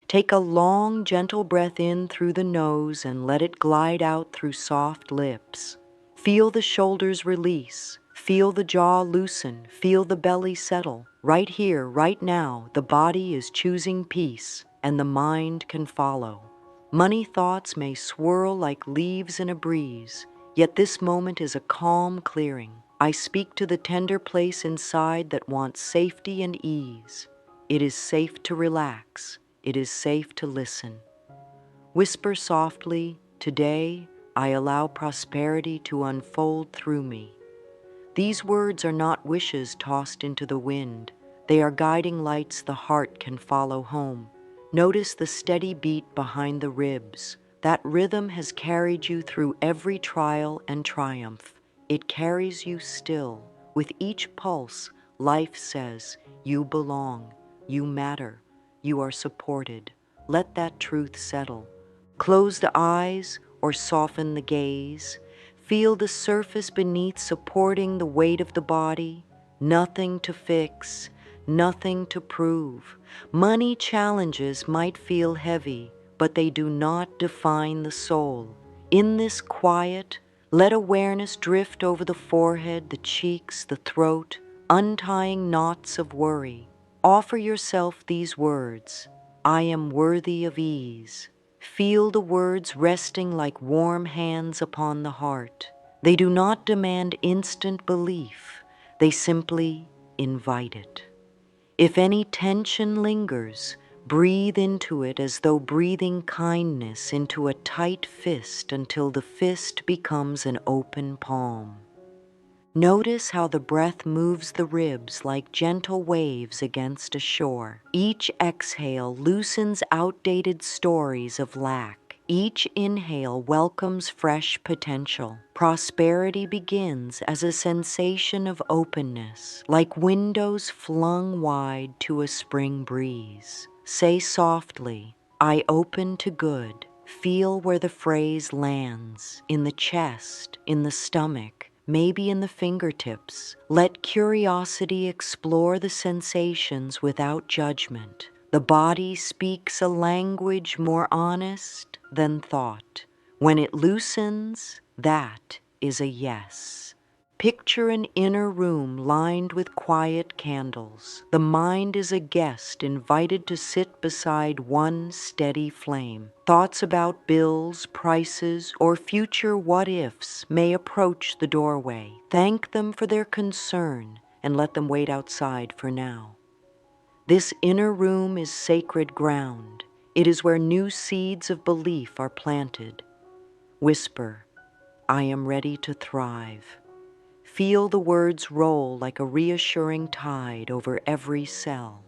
Take a long, gentle breath in through the nose and let it glide out through soft lips. Feel the shoulders release. Feel the jaw loosen. Feel the belly settle. Right here, right now, the body is choosing peace, and the mind can follow. Money thoughts may swirl like leaves in a breeze, yet this moment is a calm clearing. I speak to the tender place inside that wants safety and ease. It is safe to relax. It is safe to listen. Whisper softly, "Today, I allow prosperity to unfold through me." These words are not wishes tossed into the wind. They are guiding lights the heart can follow home. Notice the steady beat behind the ribs. That rhythm has carried you through every trial and triumph. It carries you still. With each pulse, life says, "You belong, you matter, you are supported." Let that truth settle. Close the eyes or soften the gaze. Feel the surface beneath supporting the weight of the body. Nothing to fix, nothing to prove. Money challenges might feel heavy, but they do not define the soul. In this quiet, let awareness drift over the forehead, the cheeks, the throat, untying knots of worry. Offer yourself these words: "I am worthy of ease." Feel the words resting like warm hands upon the heart. They do not demand instant belief. They simply invite it. If any tension lingers, breathe into it as though breathing kindness into a tight fist until the fist becomes an open palm. Notice how the breath moves the ribs like gentle waves against a shore. Each exhale loosens outdated stories of lack. Each inhale welcomes fresh potential. Prosperity begins as a sensation of openness, like windows flung wide to a spring breeze. Say softly, "I open to good." Feel where the phrase lands, in the chest, in the stomach, maybe in the fingertips. Let curiosity explore the sensations without judgment. The body speaks a language more honest than thought. When it loosens, that is a yes. Picture an inner room lined with quiet candles. The mind is a guest invited to sit beside one steady flame. Thoughts about bills, prices, or future what-ifs may approach the doorway. Thank them for their concern and let them wait outside for now. This inner room is sacred ground. It is where new seeds of belief are planted. Whisper, "I am ready to thrive." Feel the words roll like a reassuring tide over every cell.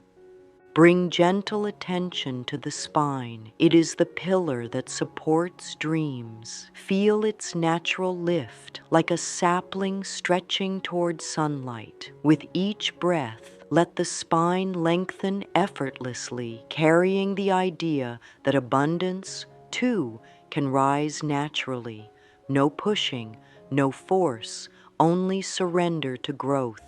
Bring gentle attention to the spine. It is the pillar that supports dreams. Feel its natural lift, like a sapling stretching toward sunlight. With each breath, let the spine lengthen effortlessly, carrying the idea that abundance, too, can rise naturally. No pushing, no force, only surrender to growth.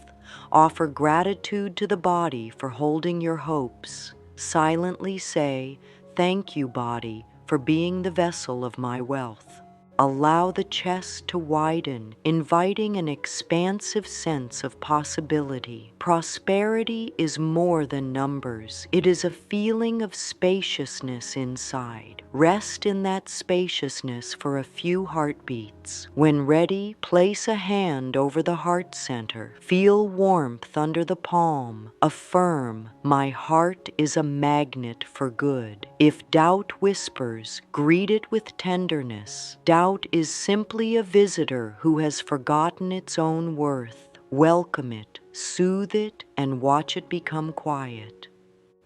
Offer gratitude to the body for holding your hopes. Silently say, "Thank you, body, for being the vessel of my wealth." Allow the chest to widen, inviting an expansive sense of possibility. Prosperity is more than numbers. It is a feeling of spaciousness inside. Rest in that spaciousness for a few heartbeats. When ready, place a hand over the heart center. Feel warmth under the palm. Affirm, "My heart is a magnet for good." If doubt whispers, greet it with tenderness. Doubt is simply a visitor who has forgotten its own worth. Welcome it, soothe it, and watch it become quiet.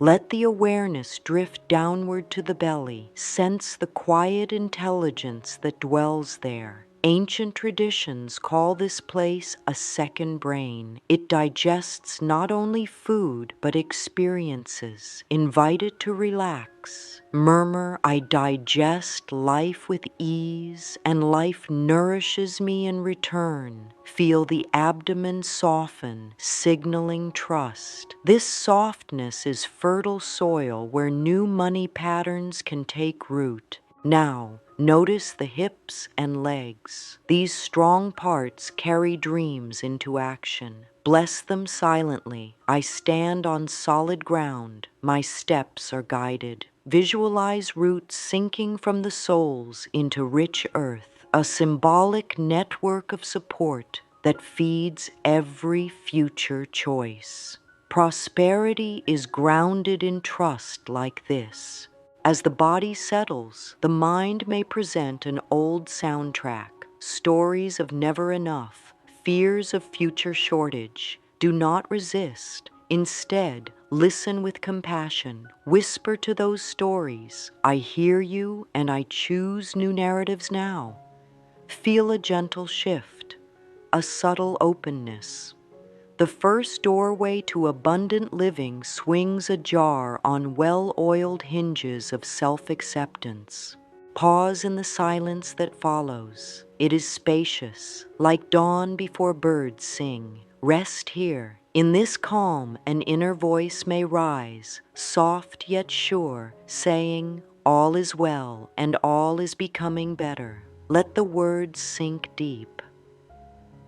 Let the awareness drift downward to the belly. Sense the quiet intelligence that dwells there. Ancient traditions call this place a second brain. It digests not only food, but experiences. Invite it to relax. Murmur, I digest life with ease, and life nourishes me in return. Feel the abdomen soften, signaling trust. This softness is fertile soil where new money patterns can take root. Now, notice the hips and legs. These strong parts carry dreams into action. Bless them silently. I stand on solid ground. My steps are guided. Visualize roots sinking from the soles into rich earth, a symbolic network of support that feeds every future choice. Prosperity is grounded in trust like this. As the body settles, the mind may present an old soundtrack, stories of never enough, fears of future shortage. Do not resist. Instead, listen with compassion. Whisper to those stories, I hear you and I choose new narratives now. Feel a gentle shift, a subtle openness. The first doorway to abundant living swings ajar on well-oiled hinges of self-acceptance. Pause in the silence that follows. It is spacious, like dawn before birds sing. Rest here. In this calm, an inner voice may rise, soft yet sure, saying, all is well and all is becoming better. Let the words sink deep.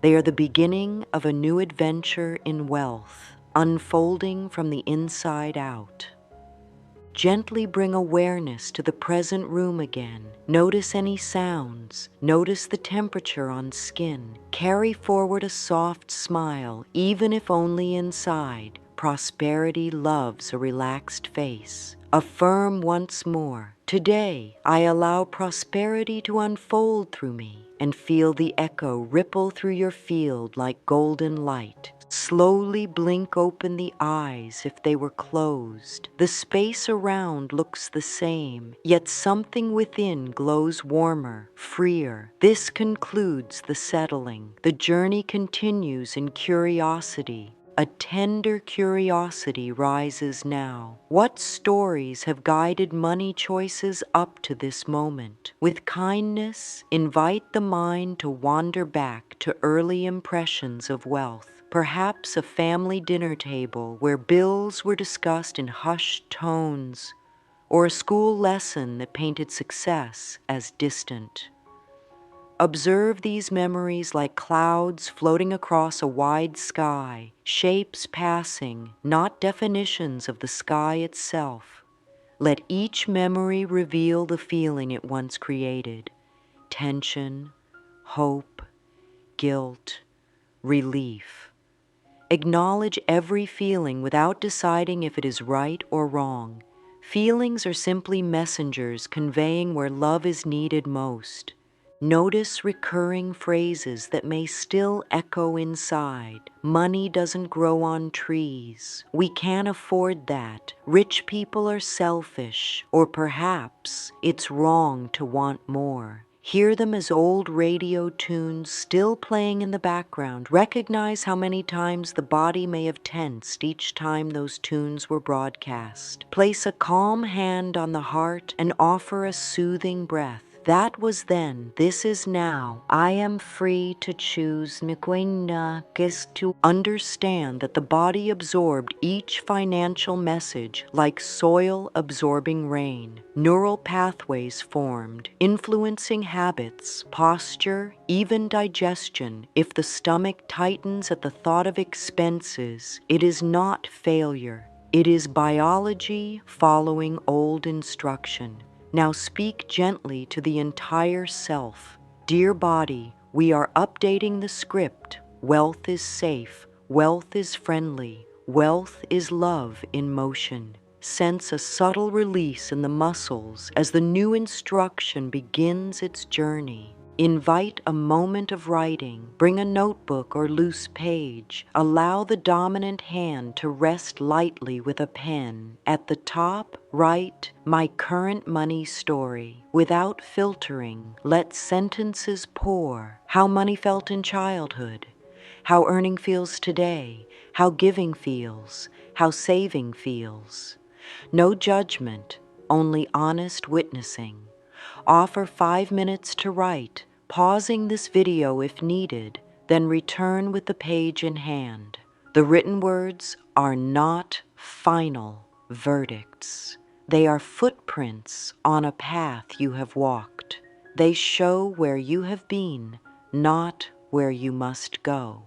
They are the beginning of a new adventure in wealth, unfolding from the inside out. Gently bring awareness to the present room again. Notice any sounds. Notice the temperature on skin. Carry forward a soft smile, even if only inside. Prosperity loves a relaxed face. Affirm once more, today I allow prosperity to unfold through me, and feel the echo ripple through your field like golden light. Slowly blink open the eyes if they were closed. The space around looks the same, yet something within glows warmer, freer. This concludes the settling. The journey continues in curiosity. A tender curiosity rises now. What stories have guided money choices up to this moment? With kindness, invite the mind to wander back to early impressions of wealth. Perhaps a family dinner table where bills were discussed in hushed tones, or a school lesson that painted success as distant. Observe these memories like clouds floating across a wide sky, shapes passing, not definitions of the sky itself. Let each memory reveal the feeling it once created: tension, hope, guilt, relief. Acknowledge every feeling without deciding if it is right or wrong. Feelings are simply messengers conveying where love is needed most. Notice recurring phrases that may still echo inside. Money doesn't grow on trees. We can't afford that. Rich people are selfish. Or perhaps it's wrong to want more. Hear them as old radio tunes still playing in the background. Recognize how many times the body may have tensed each time those tunes were broadcast. Place a calm hand on the heart and offer a soothing breath. That was then, this is now. I am free to choose. To understand that the body absorbed each financial message like soil absorbing rain. Neural pathways formed, influencing habits, posture, even digestion. If the stomach tightens at the thought of expenses, it is not failure. It is biology following old instruction. Now speak gently to the entire self. Dear body, we are updating the script. Wealth is safe. Wealth is friendly. Wealth is love in motion. Sense a subtle release in the muscles as the new instruction begins its journey. Invite a moment of writing. Bring a notebook or loose page. Allow the dominant hand to rest lightly with a pen. At the top, write, "My current money story." Without filtering, let sentences pour. How money felt in childhood. How earning feels today. How giving feels. How saving feels. No judgment, only honest witnessing. Offer 5 minutes to write, pausing this video if needed, then return with the page in hand. The written words are not final verdicts. They are footprints on a path you have walked. They show where you have been, not where you must go.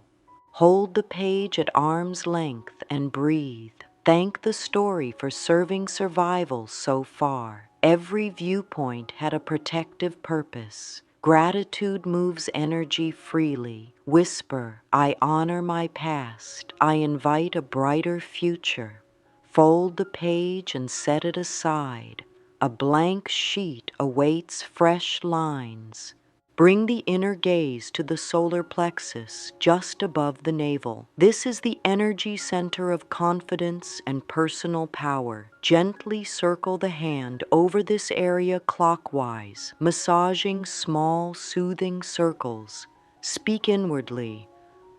Hold the page at arm's length and breathe. Thank the story for serving survival so far. Every viewpoint had a protective purpose. Gratitude moves energy freely. Whisper, "I honor my past. I invite a brighter future." Fold the page and set it aside. A blank sheet awaits fresh lines. Bring the inner gaze to the solar plexus just above the navel. This is the energy center of confidence and personal power. Gently circle the hand over this area clockwise, massaging small, soothing circles. Speak inwardly.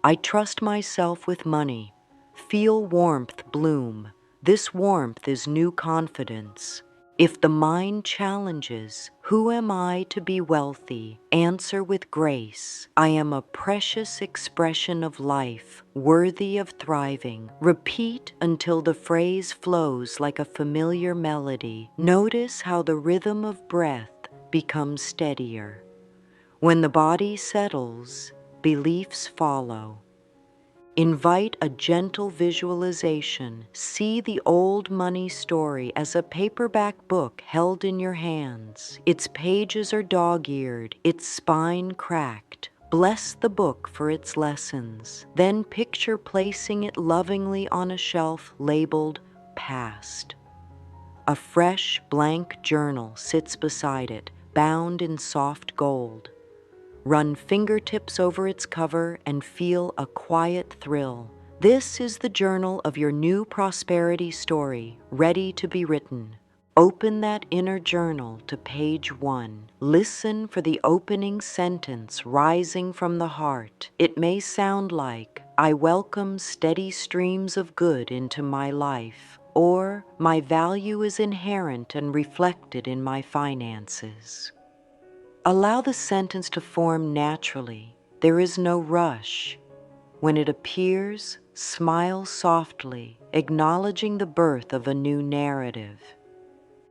"I trust myself with money." Feel warmth bloom. This warmth is new confidence. If the mind challenges, "Who am I to be wealthy?" answer with grace, "I am a precious expression of life, worthy of thriving." Repeat until the phrase flows like a familiar melody. Notice how the rhythm of breath becomes steadier. When the body settles, beliefs follow. Invite a gentle visualization. See the old money story as a paperback book held in your hands. Its pages are dog-eared, its spine cracked. Bless the book for its lessons. Then picture placing it lovingly on a shelf labeled "Past." A fresh, blank journal sits beside it, bound in soft gold. Run fingertips over its cover and feel a quiet thrill. This is the journal of your new prosperity story, ready to be written. Open that inner journal to page 1. Listen for the opening sentence rising from the heart. It may sound like, "I welcome steady streams of good into my life," or "My value is inherent and reflected in my finances." Allow the sentence to form naturally. There is no rush. When it appears, smile softly, acknowledging the birth of a new narrative.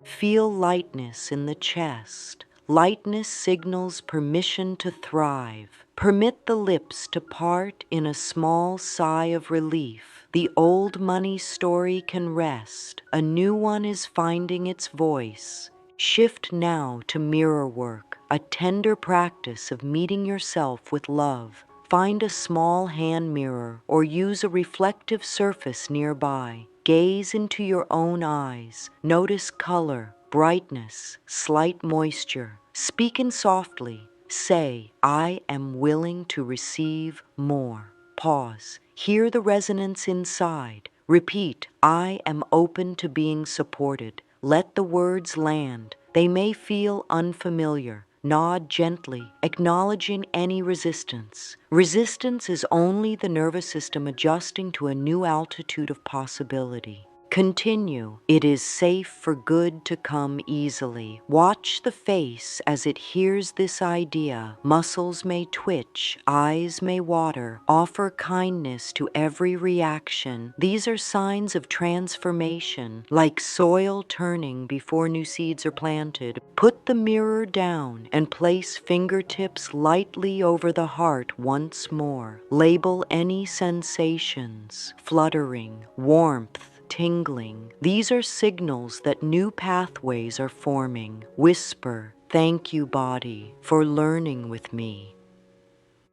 Feel lightness in the chest. Lightness signals permission to thrive. Permit the lips to part in a small sigh of relief. The old money story can rest. A new one is finding its voice. Shift now to mirror work, a tender practice of meeting yourself with love. Find a small hand mirror or use a reflective surface nearby. Gaze into your own eyes. Notice color, brightness, slight moisture. Speak in softly. Say, "I am willing to receive more." Pause. Hear the resonance inside. Repeat, "I am open to being supported." Let the words land. They may feel unfamiliar. Nod gently, acknowledging any resistance. Resistance is only the nervous system adjusting to a new altitude of possibility. Continue. It is safe for good to come easily. Watch the face as it hears this idea. Muscles may twitch, eyes may water. Offer kindness to every reaction. These are signs of transformation, like soil turning before new seeds are planted. Put the mirror down and place fingertips lightly over the heart once more. Label any sensations, fluttering, warmth, tingling. These are signals that new pathways are forming. Whisper, "Thank you, body, for learning with me."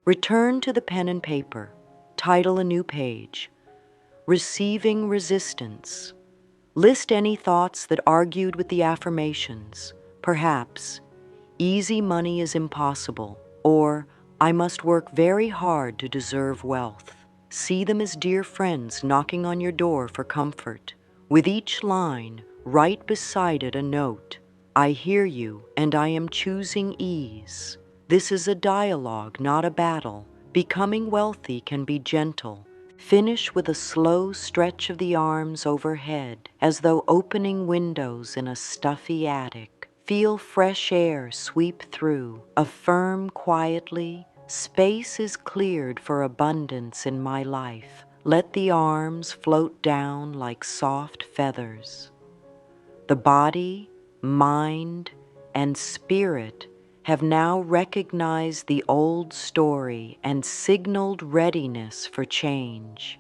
Return to the pen and paper. Title a new page. Receiving resistance. List any thoughts that argued with the affirmations. Perhaps, "Easy money is impossible," Or, I must work very hard to deserve wealth. See them as dear friends knocking on your door for comfort. With each line, right beside it a note, I hear you and I am choosing ease. This is a dialogue, not a battle. Becoming wealthy can be gentle. Finish with a slow stretch of the arms overhead, as though opening windows in a stuffy attic. Feel fresh air sweep through. Affirm quietly, space is cleared for abundance in my life. Let the arms float down like soft feathers. The body, mind, and spirit have now recognized the old story and signaled readiness for change.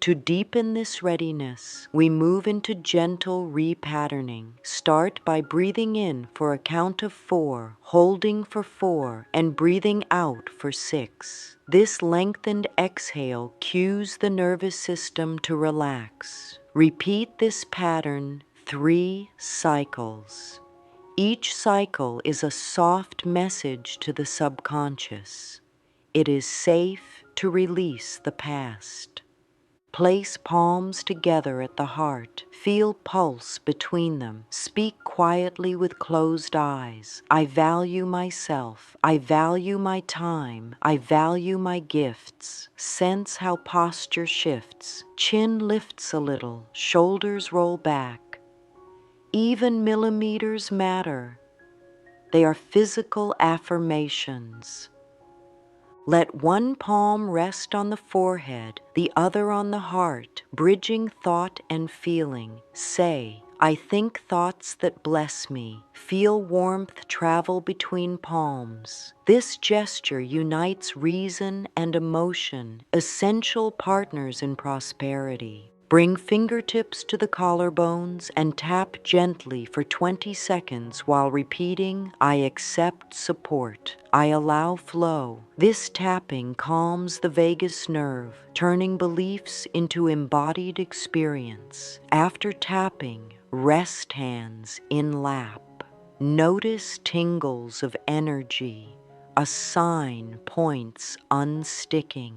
To deepen this readiness, we move into gentle repatterning. Start by breathing in for a count of 4, holding for 4, and breathing out for 6. This lengthened exhale cues the nervous system to relax. Repeat this pattern 3 cycles. Each cycle is a soft message to the subconscious. It is safe to release the past. Place palms together at the heart. Feel pulse between them. Speak quietly with closed eyes. I value myself. I value my time. I value my gifts. Sense how posture shifts. Chin lifts a little. Shoulders roll back. Even millimeters matter. They are physical affirmations. Let one palm rest on the forehead, the other on the heart, bridging thought and feeling. Say, I think thoughts that bless me. Feel warmth travel between palms. This gesture unites reason and emotion, essential partners in prosperity. Bring fingertips to the collarbones and tap gently for 20 seconds while repeating, I accept support. I allow flow. This tapping calms the vagus nerve, turning beliefs into embodied experience. After tapping, rest hands in lap. Notice tingles of energy. A sign points unsticking.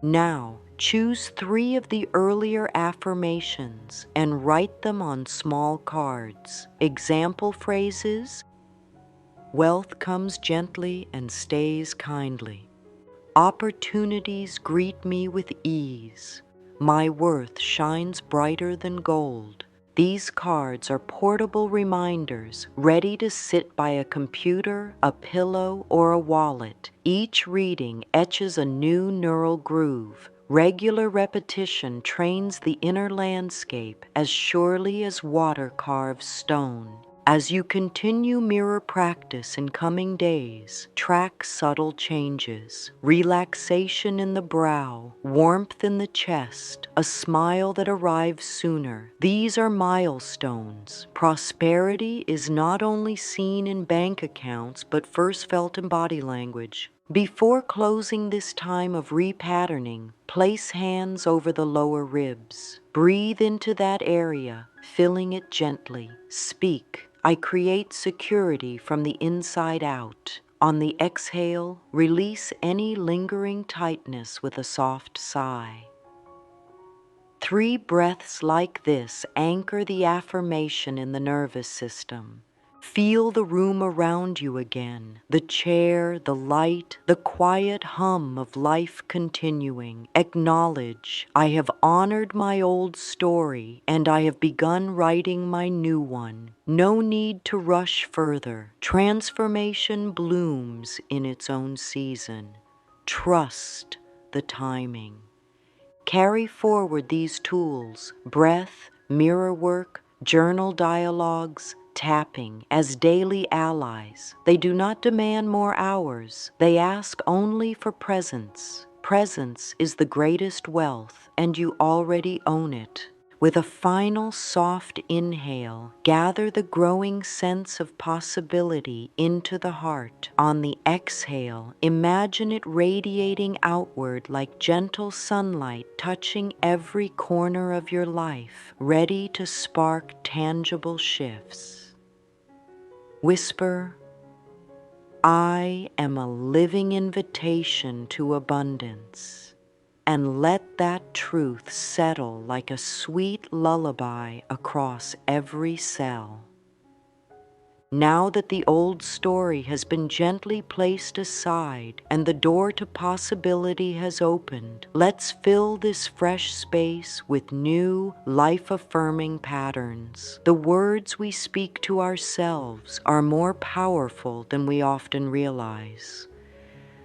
Now, choose 3 of the earlier affirmations and write them on small cards. Example phrases: wealth comes gently and stays kindly. Opportunities greet me with ease. My worth shines brighter than gold. These cards are portable reminders, ready to sit by a computer, a pillow, or a wallet. Each reading etches a new neural groove. Regular repetition trains the inner landscape as surely as water carves stone. As you continue mirror practice in coming days, track subtle changes. Relaxation in the brow, warmth in the chest, a smile that arrives sooner. These are milestones. Prosperity is not only seen in bank accounts, but first felt in body language. Before closing this time of repatterning, place hands over the lower ribs. Breathe into that area, filling it gently. Speak, I create security from the inside out. On the exhale, release any lingering tightness with a soft sigh. 3 breaths like this anchor the affirmation in the nervous system. Feel the room around you again, the chair, the light, the quiet hum of life continuing. Acknowledge, I have honored my old story and I have begun writing my new one. No need to rush further. Transformation blooms in its own season. Trust the timing. Carry forward these tools, breath, mirror work, journal dialogues, tapping, as daily allies. They do not demand more hours. They ask only for presence. Presence is the greatest wealth, and you already own it. With a final soft inhale, gather the growing sense of possibility into the heart. On the exhale, imagine it radiating outward like gentle sunlight touching every corner of your life, ready to spark tangible shifts. Whisper, I am a living invitation to abundance. And let that truth settle like a sweet lullaby across every cell. Now that the old story has been gently placed aside and the door to possibility has opened, let's fill this fresh space with new, life-affirming patterns. The words we speak to ourselves are more powerful than we often realize.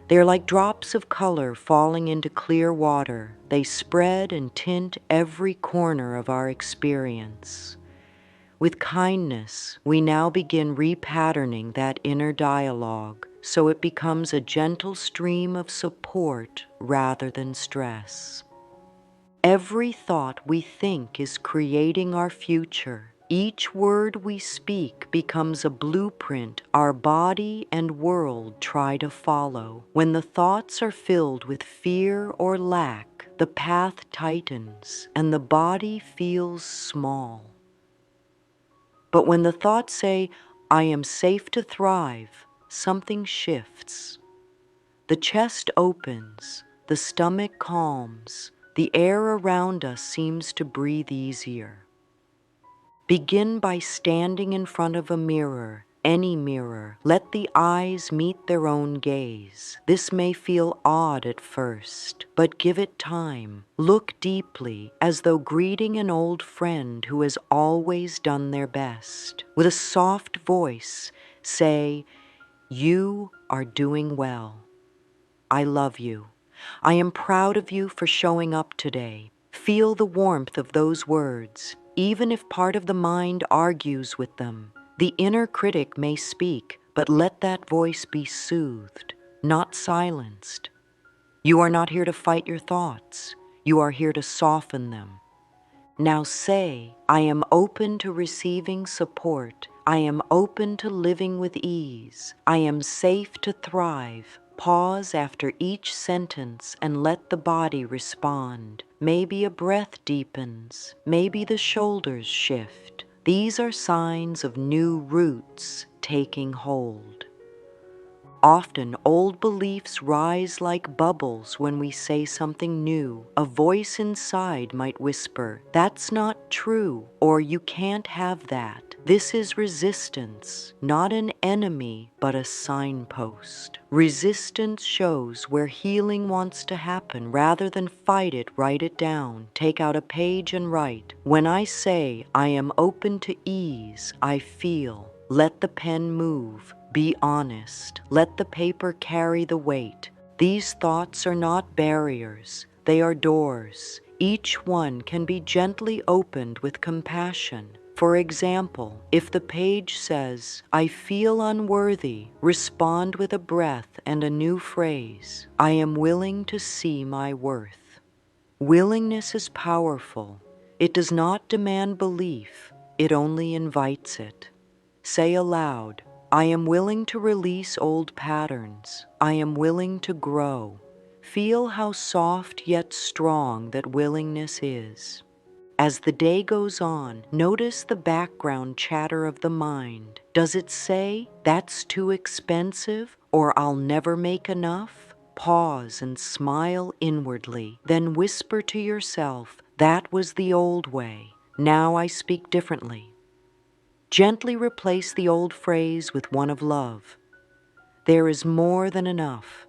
They are like drops of color falling into clear water. They spread and tint every corner of our experience. With kindness, we now begin repatterning that inner dialogue so it becomes a gentle stream of support rather than stress. Every thought we think is creating our future. Each word we speak becomes a blueprint our body and world try to follow. When the thoughts are filled with fear or lack, the path tightens and the body feels small. But when the thoughts say, I am safe to thrive, something shifts. The chest opens, the stomach calms, the air around us seems to breathe easier. Begin by standing in front of a mirror, any mirror. Let the eyes meet their own gaze. This may feel odd at first, but give it time. Look deeply, as though greeting an old friend who has always done their best. With a soft voice, say, "You are doing well. I love you. I am proud of you for showing up today." Feel the warmth of those words, even if part of the mind argues with them. The inner critic may speak, but let that voice be soothed, not silenced. You are not here to fight your thoughts. You are here to soften them. Now say, I am open to receiving support. I am open to living with ease. I am safe to thrive. Pause after each sentence and let the body respond. Maybe a breath deepens. Maybe the shoulders shift. These are signs of new roots taking hold. Often, old beliefs rise like bubbles when we say something new. A voice inside might whisper, "That's not true," or "You can't have that." This is resistance, not an enemy, but a signpost. Resistance shows where healing wants to happen. Rather than fight it, write it down. Take out a page and write. When I say, I am open to ease, I feel. Let the pen move. Be honest. Let the paper carry the weight. These thoughts are not barriers. They are doors. Each one can be gently opened with compassion. For example, if the page says, I feel unworthy, respond with a breath and a new phrase. I am willing to see my worth. Willingness is powerful. It does not demand belief. It only invites it. Say aloud, I am willing to release old patterns. I am willing to grow. Feel how soft yet strong that willingness is. As the day goes on, notice the background chatter of the mind. Does it say, that's too expensive, or I'll never make enough? Pause and smile inwardly, then whisper to yourself, that was the old way. Now I speak differently. Gently replace the old phrase with one of love. There is more than enough.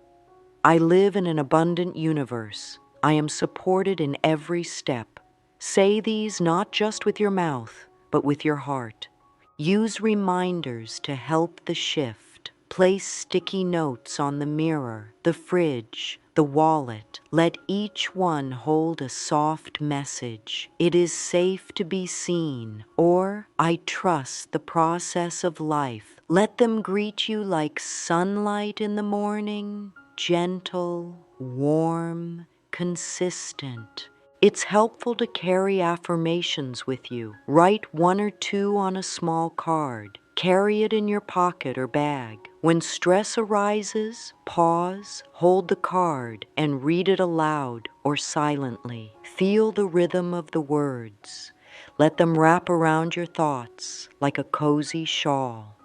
I live in an abundant universe. I am supported in every step. Say these not just with your mouth, but with your heart. Use reminders to help the shift. Place sticky notes on the mirror, the fridge, the wallet. Let each one hold a soft message. It is safe to be seen, or I trust the process of life. Let them greet you like sunlight in the morning, gentle, warm, consistent. It's helpful to carry affirmations with you. Write one or two on a small card. Carry it in your pocket or bag. When stress arises, pause, hold the card, and read it aloud or silently. Feel the rhythm of the words. Let them wrap around your thoughts like a cozy shawl.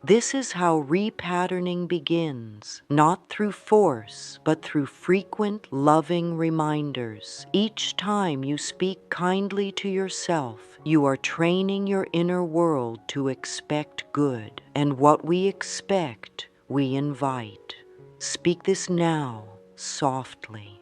This is how repatterning begins, not through force, but through frequent, loving reminders. Each time you speak kindly to yourself, you are training your inner world to expect good, and what we expect, we invite. Speak this now, softly.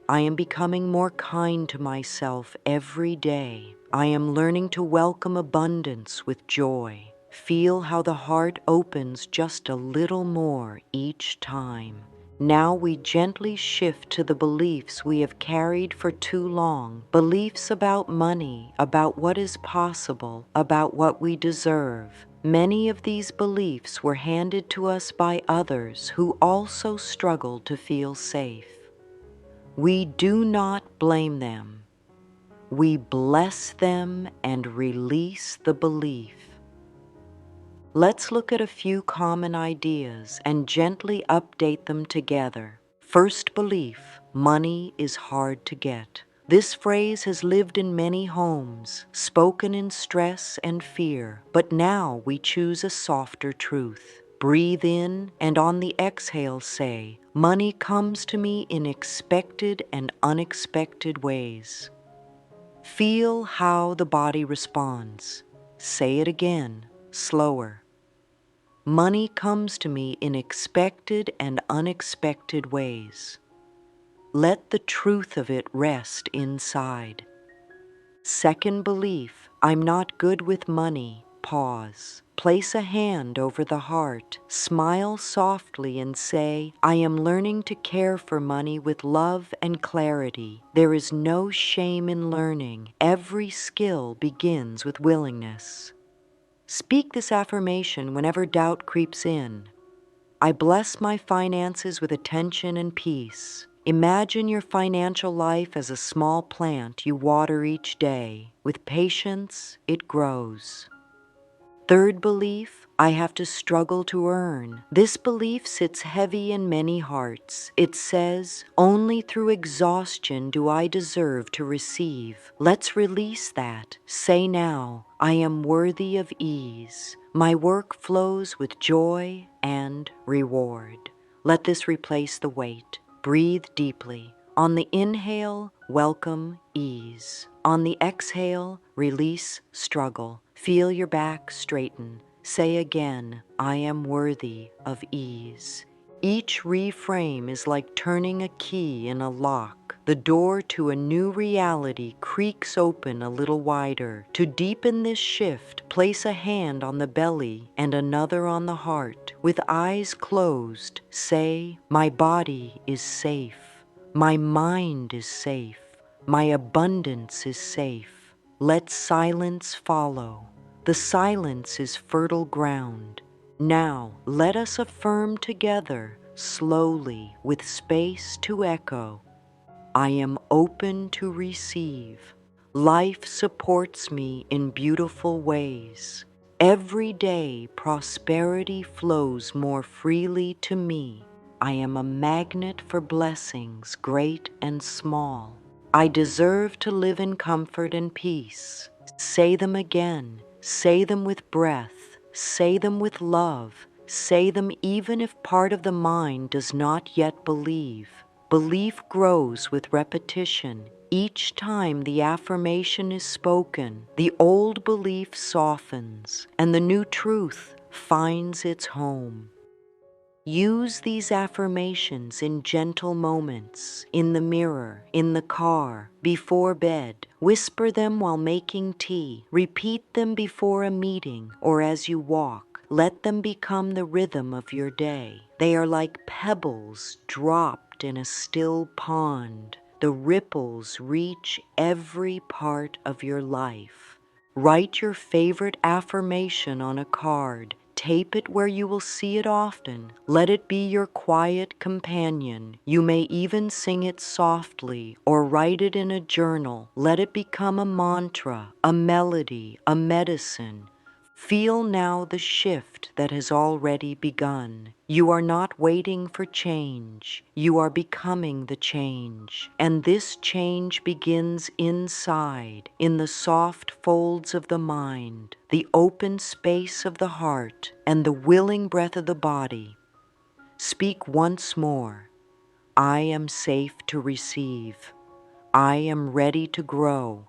I am becoming more kind to myself every day. I am learning to welcome abundance with joy. Feel how the heart opens just a little more each time. Now we gently shift to the beliefs we have carried for too long. Beliefs about money, about what is possible, about what we deserve. Many of these beliefs were handed to us by others who also struggled to feel safe. We do not blame them. We bless them and release the belief. Let's look at a few common ideas and gently update them together. First belief, money is hard to get. This phrase has lived in many homes, spoken in stress and fear, but now we choose a softer truth. Breathe in and on the exhale say, money comes to me in expected and unexpected ways. Feel how the body responds. Say it again, slower. Money comes to me in expected and unexpected ways. Let the truth of it rest inside. Second belief, I'm not good with money. Pause. Place a hand over the heart. Smile softly and say, I am learning to care for money with love and clarity. There is no shame in learning. Every skill begins with willingness. Speak this affirmation whenever doubt creeps in. I bless my finances with attention and peace. Imagine your financial life as a small plant you water each day. With patience, it grows. Third belief, I have to struggle to earn. This belief sits heavy in many hearts. It says, only through exhaustion do I deserve to receive. Let's release that. Say now, I am worthy of ease. My work flows with joy and reward. Let this replace the weight. Breathe deeply. On the inhale, welcome ease. On the exhale, release struggle. Feel your back straighten. Say again, I am worthy of ease. Each reframe is like turning a key in a lock. The door to a new reality creaks open a little wider. To deepen this shift, place a hand on the belly and another on the heart. With eyes closed, say, my body is safe. My mind is safe. My abundance is safe. Let silence follow. The silence is fertile ground. Now, let us affirm together, slowly, with space to echo. I am open to receive. Life supports me in beautiful ways. Every day, prosperity flows more freely to me. I am a magnet for blessings, great and small. I deserve to live in comfort and peace. Say them again. Say them with breath. Say them with love. Say them even if part of the mind does not yet believe. Belief grows with repetition. Each time the affirmation is spoken, the old belief softens and the new truth finds its home. Use these affirmations in gentle moments, in the mirror, in the car, before bed. Whisper them while making tea. Repeat them before a meeting or as you walk. Let them become the rhythm of your day. They are like pebbles dropped in a still pond. The ripples reach every part of your life. Write your favorite affirmation on a card. Tape it where you will see it often. Let it be your quiet companion. You may even sing it softly or write it in a journal. Let it become a mantra, a melody, a medicine. Feel now the shift that has already begun. You are not waiting for change. You are becoming the change. And this change begins inside, in the soft folds of the mind, the open space of the heart, and the willing breath of the body. Speak once more. I am safe to receive. I am ready to grow.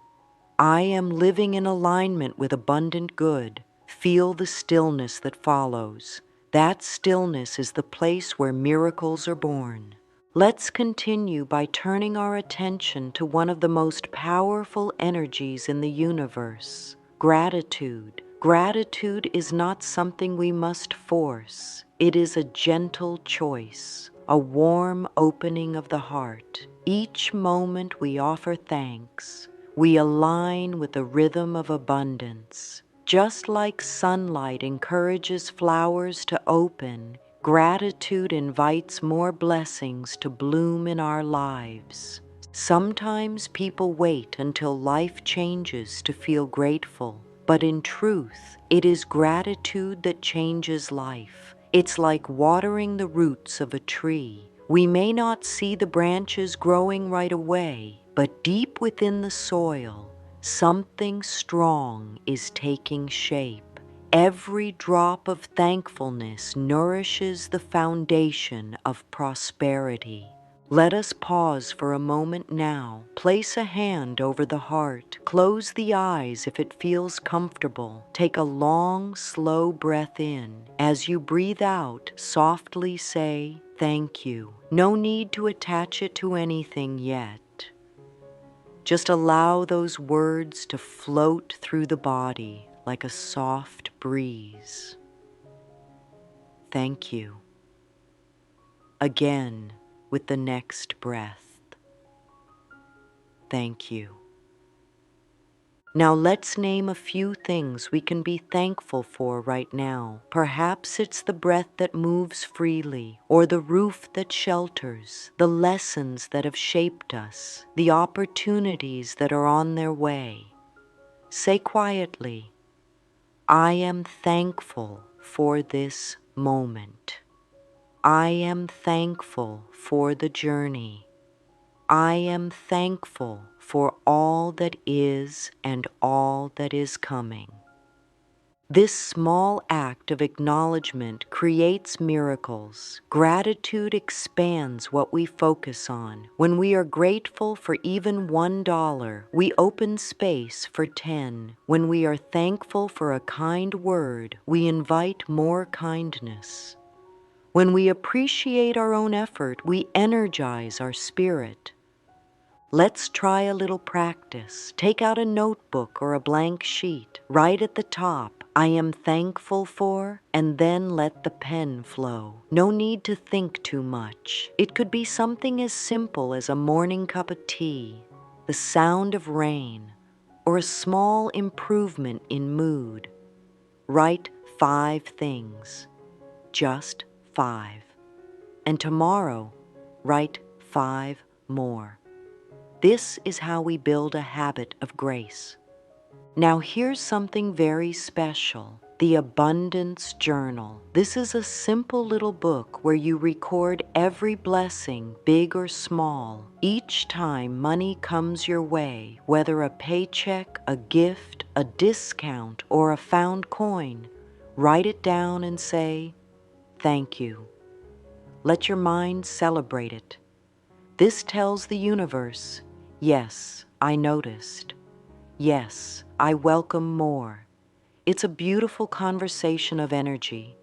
I am living in alignment with abundant good. Feel the stillness that follows. That stillness is the place where miracles are born. Let's continue by turning our attention to one of the most powerful energies in the universe, gratitude. Gratitude is not something we must force. It is a gentle choice, a warm opening of the heart. Each moment we offer thanks. We align with the rhythm of abundance. Just like sunlight encourages flowers to open, gratitude invites more blessings to bloom in our lives. Sometimes people wait until life changes to feel grateful, but in truth, it is gratitude that changes life. It's like watering the roots of a tree. We may not see the branches growing right away, but deep within the soil, something strong is taking shape. Every drop of thankfulness nourishes the foundation of prosperity. Let us pause for a moment now. Place a hand over the heart. Close the eyes if it feels comfortable. Take a long, slow breath in. As you breathe out, softly say, "Thank you." No need to attach it to anything yet. Just allow those words to float through the body like a soft breeze. Thank you. Again with the next breath. Thank you. Now let's name a few things we can be thankful for right now. Perhaps it's the breath that moves freely, or the roof that shelters, the lessons that have shaped us, the opportunities that are on their way. Say quietly, I am thankful for this moment. I am thankful for the journey. I am thankful for all that is and all that is coming. This small act of acknowledgement creates miracles. Gratitude expands what we focus on. When we are grateful for even $1, we open space for 10. When we are thankful for a kind word, we invite more kindness. When we appreciate our own effort, we energize our spirit. Let's try a little practice. Take out a notebook or a blank sheet. Write at the top, I am thankful for, and then let the pen flow. No need to think too much. It could be something as simple as a morning cup of tea, the sound of rain, or a small improvement in mood. Write 5 things, just 5. And tomorrow, write 5 more. This is how we build a habit of grace. Now here's something very special, the Abundance Journal. This is a simple little book where you record every blessing, big or small. Each time money comes your way, whether a paycheck, a gift, a discount, or a found coin, write it down and say, thank you. Let your mind celebrate it. This tells the universe, yes, I noticed. Yes, I welcome more. It's a beautiful conversation of energy.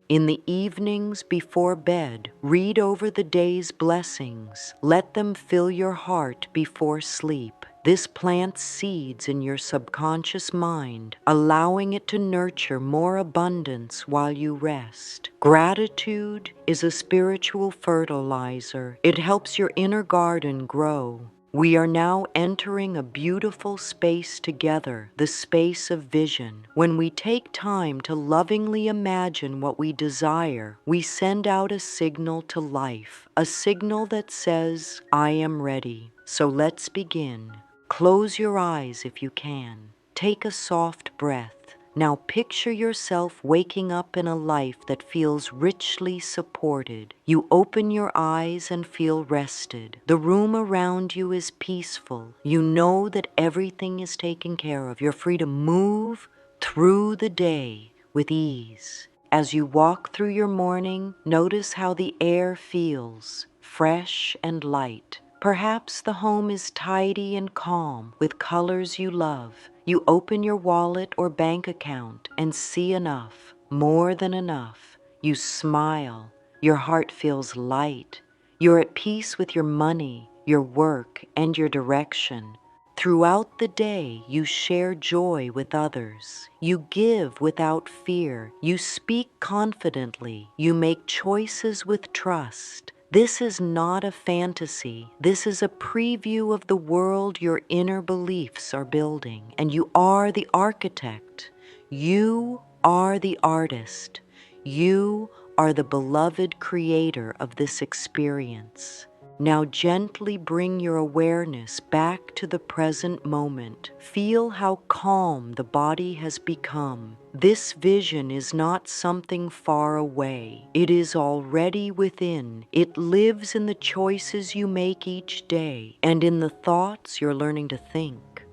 In the evenings before bed, read over the day's blessings. Let them fill your heart before sleep. This plants seeds in your subconscious mind, allowing it to nurture more abundance while you rest. Gratitude is a spiritual fertilizer. It helps your inner garden grow. We are now entering a beautiful space together, the space of vision. When we take time to lovingly imagine what we desire, we send out a signal to life, a signal that says, I am ready. So let's begin. Close your eyes if you can. Take a soft breath. Now picture yourself waking up in a life that feels richly supported. You open your eyes and feel rested. The room around you is peaceful. You know that everything is taken care of. You're free to move through the day with ease. As you walk through your morning, notice how the air feels, fresh and light. Perhaps the home is tidy and calm with colors you love. You open your wallet or bank account and see enough, more than enough. You smile. Your heart feels light. You're at peace with your money, your work, and your direction. Throughout the day, you share joy with others. You give without fear. You speak confidently. You make choices with trust. This is not a fantasy. This is a preview of the world your inner beliefs are building. And you are the architect. You are the artist. You are the beloved creator of this experience. Now gently bring your awareness back to the present moment. Feel how calm the body has become. This vision is not something far away. It is already within. It lives in the choices you make each day and in the thoughts you're learning to think.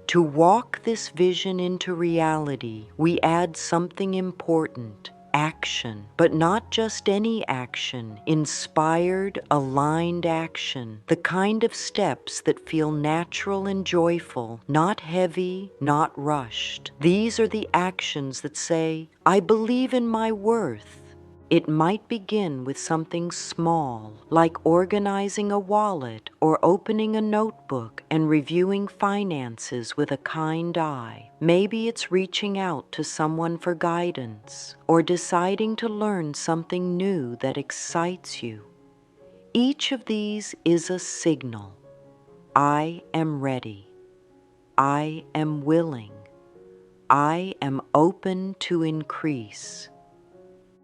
To walk this vision into reality, we add something important. Action, but not just any action, inspired, aligned action, the kind of steps that feel natural and joyful, not heavy, not rushed. These are the actions that say, I believe in my worth. It might begin with something small, like organizing a wallet or opening a notebook and reviewing finances with a kind eye. Maybe it's reaching out to someone for guidance or deciding to learn something new that excites you. Each of these is a signal. I am ready. I am willing. I am open to increase.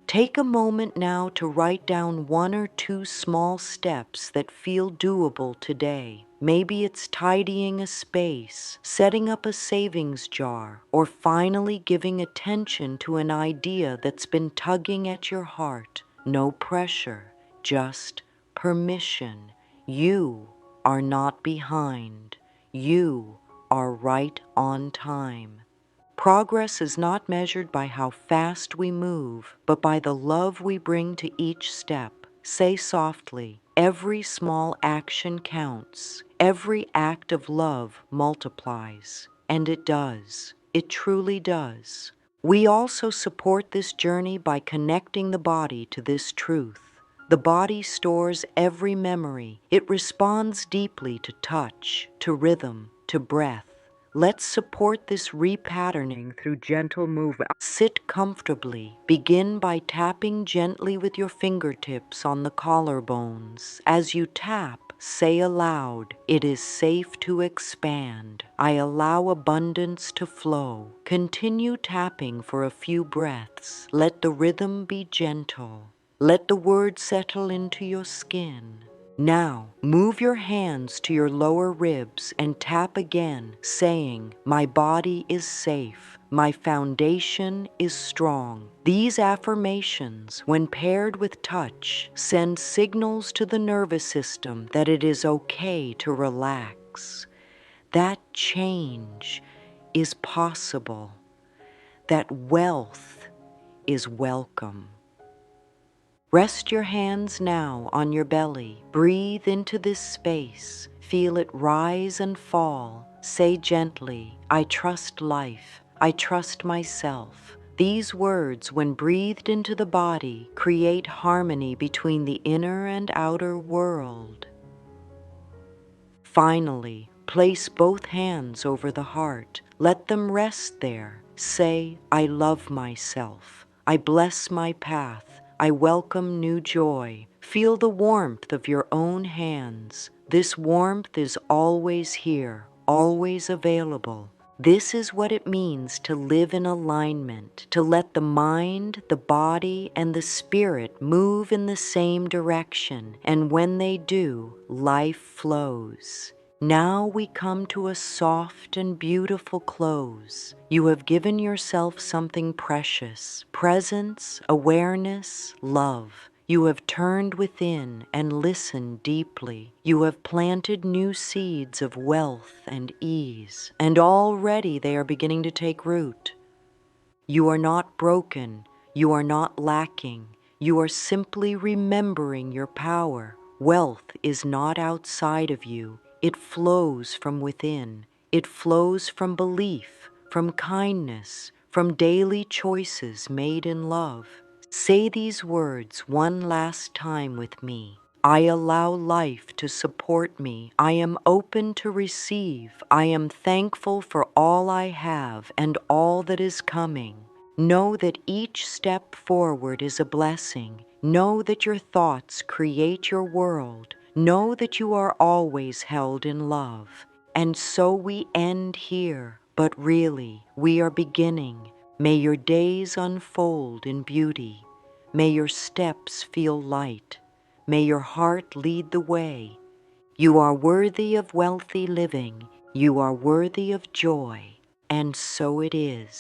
Take a moment now to write down 1 or 2 small steps that feel doable today. Maybe it's tidying a space, setting up a savings jar, or finally giving attention to an idea that's been tugging at your heart. No pressure, just permission. You are not behind. You are right on time. Progress is not measured by how fast we move, but by the love we bring to each step. Say softly, every small action counts. Every act of love multiplies. And it does. It truly does. We also support this journey by connecting the body to this truth. The body stores every memory. It responds deeply to touch, to rhythm, to breath. Let's support this repatterning through gentle movement. Sit comfortably. Begin by tapping gently with your fingertips on the collarbones. As you tap, say aloud, it is safe to expand. I allow abundance to flow. Continue tapping for a few breaths. Let the rhythm be gentle. Let the words settle into your skin. Now, move your hands to your lower ribs and tap again, saying, my body is safe. My foundation is strong. These affirmations, when paired with touch, send signals to the nervous system that it is okay to relax. That change is possible. That wealth is welcome. Rest your hands now on your belly. Breathe into this space. Feel it rise and fall. Say gently, I trust life. I trust myself. These words, when breathed into the body, create harmony between the inner and outer world. Finally, place both hands over the heart. Let them rest there. Say, I love myself. I bless my path. I welcome new joy. Feel the warmth of your own hands. This warmth is always here, always available. This is what it means to live in alignment, to let the mind, the body, and the spirit move in the same direction. And when they do, life flows. Now we come to a soft and beautiful close. You have given yourself something precious: presence, awareness, love. You have turned within and listened deeply. You have planted new seeds of wealth and ease, and already they are beginning to take root. You are not broken. You are not lacking. You are simply remembering your power. Wealth is not outside of you. It flows from within. It flows from belief, from kindness, from daily choices made in love. Say these words one last time with me. I allow life to support me. I am open to receive. I am thankful for all I have and all that is coming. Know that each step forward is a blessing. Know that your thoughts create your world. Know that you are always held in love. And so we end here, but really, we are beginning. May your days unfold in beauty. May your steps feel light. May your heart lead the way. You are worthy of wealthy living. You are worthy of joy. And so it is.